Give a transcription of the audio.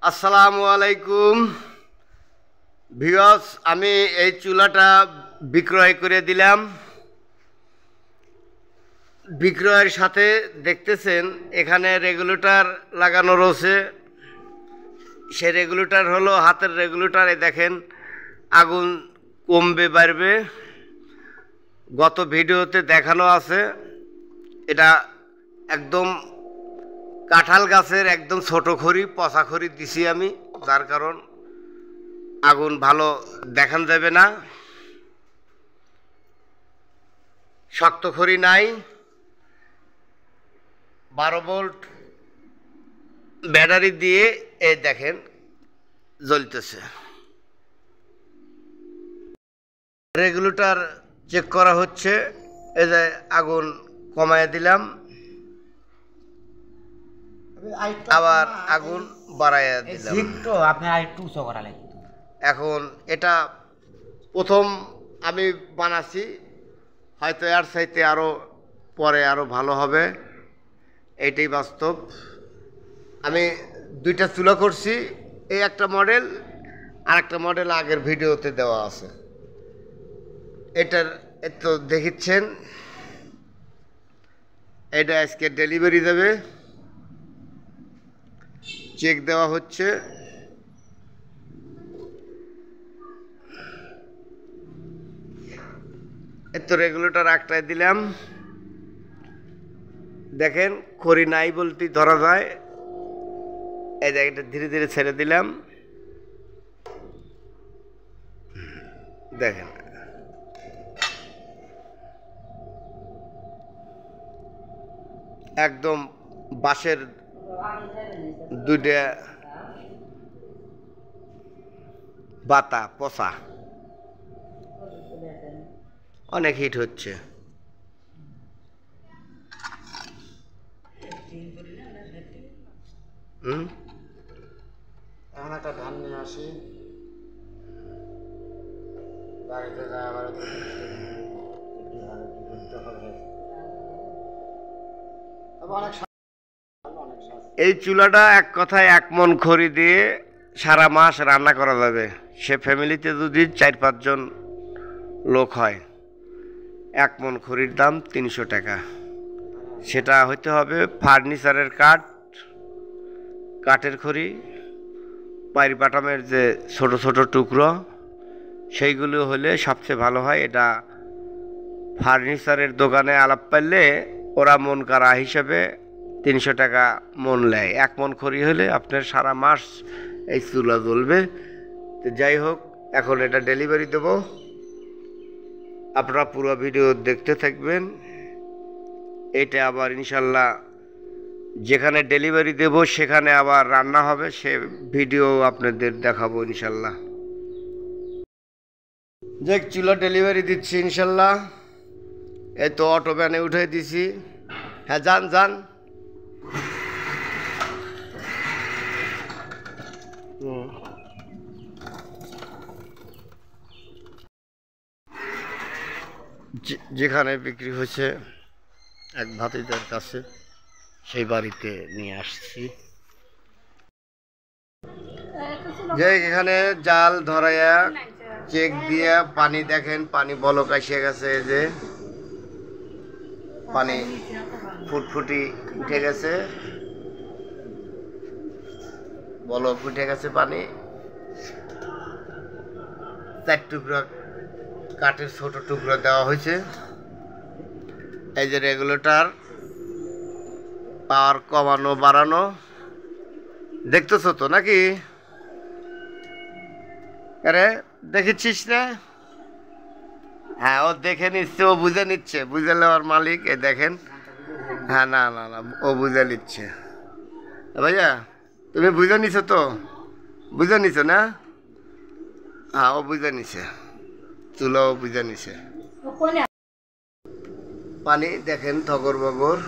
আসসালামু আলাইকুম ভিউয়ার্স, আমি এই চুলাটা বিক্রয় করে দিলাম। বিক্রয়ের সাথে দেখতেছেন এখানে রেগুলেটর লাগানো রয়েছে। সে রেগুলেটর হলো হাতের রেগুলেটর। দেখেন আগুন কমবে বাড়বে, গত ভিডিওতে দেখানো আছে। এটা একদম কাঁঠাল গাছের একদম ছোট খড়ি, পচা খড়ি দিছি আমি, যার কারণ আগুন ভালো দেখান যাবে না। শক্ত খড়ি নাই। 12 ভোল্ট ব্যাটারি দিয়ে এই দেখেন জ্বলতেছে। রেগুলেটর চেক করা হচ্ছে। এই যে আগুন কমায় দিলাম, আবার আগুন বাড়াইয়া দিলাম। এখন এটা প্রথম আমি বানাচ্ছি, হয়তো এর চাইতে আরও পরে আরও ভালো হবে, এইটাই বাস্তব। আমি 2টা চুলা করছি, এই একটা মডেল আর একটা মডেল আগের ভিডিওতে দেওয়া আছে। এটার তো দেখিচ্ছেন, এটা আজকে ডেলিভারি দেবে, চেক দেওয়া হচ্ছে। এত রেগুলেটর একটাই দিলাম, দেখেন খড়ি নাই বলতে ধরা যায়। এই জায়গাটা ধীরে ধীরে ছেড়ে দিলাম, দেখেন একদম বাঁশের 2টা বাতা পচা, অনেক হিট হচ্ছে। এখন একটা ধান নিয়ে আসি, বাড়িতে যায় আবার এই চুলাটা এক কথায় 1 মণ খড়ি দিয়ে সারা মাস রান্না করা যাবে। সে ফ্যামিলিতে যদি 4-5 জন লোক হয়, 1 মণ খড়ির দাম 300 টাকা। সেটা হইতে হবে ফার্নিচারের কাঠের খড়ি, পাইর বাটামের যে ছোট ছোট টুকরো, সেইগুলো হলে সবচেয়ে ভালো হয়। এটা ফার্নিচারের দোকানে আলাপ পাইলে ওরা মন কাড়া হিসেবে 300 টাকা মন নেয়। 1 মণ খড়ি হলে আপনার সারা মাস এই চুলা জ্বলবে। তো যাই হোক, এখন এটা ডেলিভারি দেব, আপনারা পুরো ভিডিও দেখতে থাকবেন। এটা আবার ইনশাল্লাহ যেখানে ডেলিভারি দেব সেখানে আবার রান্না হবে, সে ভিডিও আপনাদের দেখাবো ইনশাল্লাহ। যে চুলা ডেলিভারি দিচ্ছি ইনশাল্লাহ। এই তো অটো ভ্যানে উঠে দিছি। হ্যাঁ, যান। যেখানে বিক্রি হয়েছে এক ভাতিজার কাছে, সেই বাড়িতে নিয়ে আসছি। যে এখানে জাল ধরাইয়া চেক দিয়া পানি, দেখেন পানি বলক এসে গেছে। এই যে পানি ফুটফুটি উঠে গেছে, বলক উঠে গেছে পানি। 4 টুকরা কাঠের ছোট টুকরো দেওয়া হয়েছে। এই যে রেগুলেটর পাওয়ার কমানো বাড়ানো দেখতেছো তো নাকি? আরে দেখেছিস না? হ্যাঁ, ও দেখে নিচ্ছে, ও বুঝে নিচ্ছে, বুঝে নেওয়ার মালিক। এই দেখেন, হ্যাঁ, না, ও বুঝে নিচ্ছে। ভাইয়া, তুমি বুঝে নিছো তো? বুঝে নিছো না? হ্যাঁ, ও বুঝে নিছে, চুলো বুঝে নিছে। পানি দেখেন থগর বগর।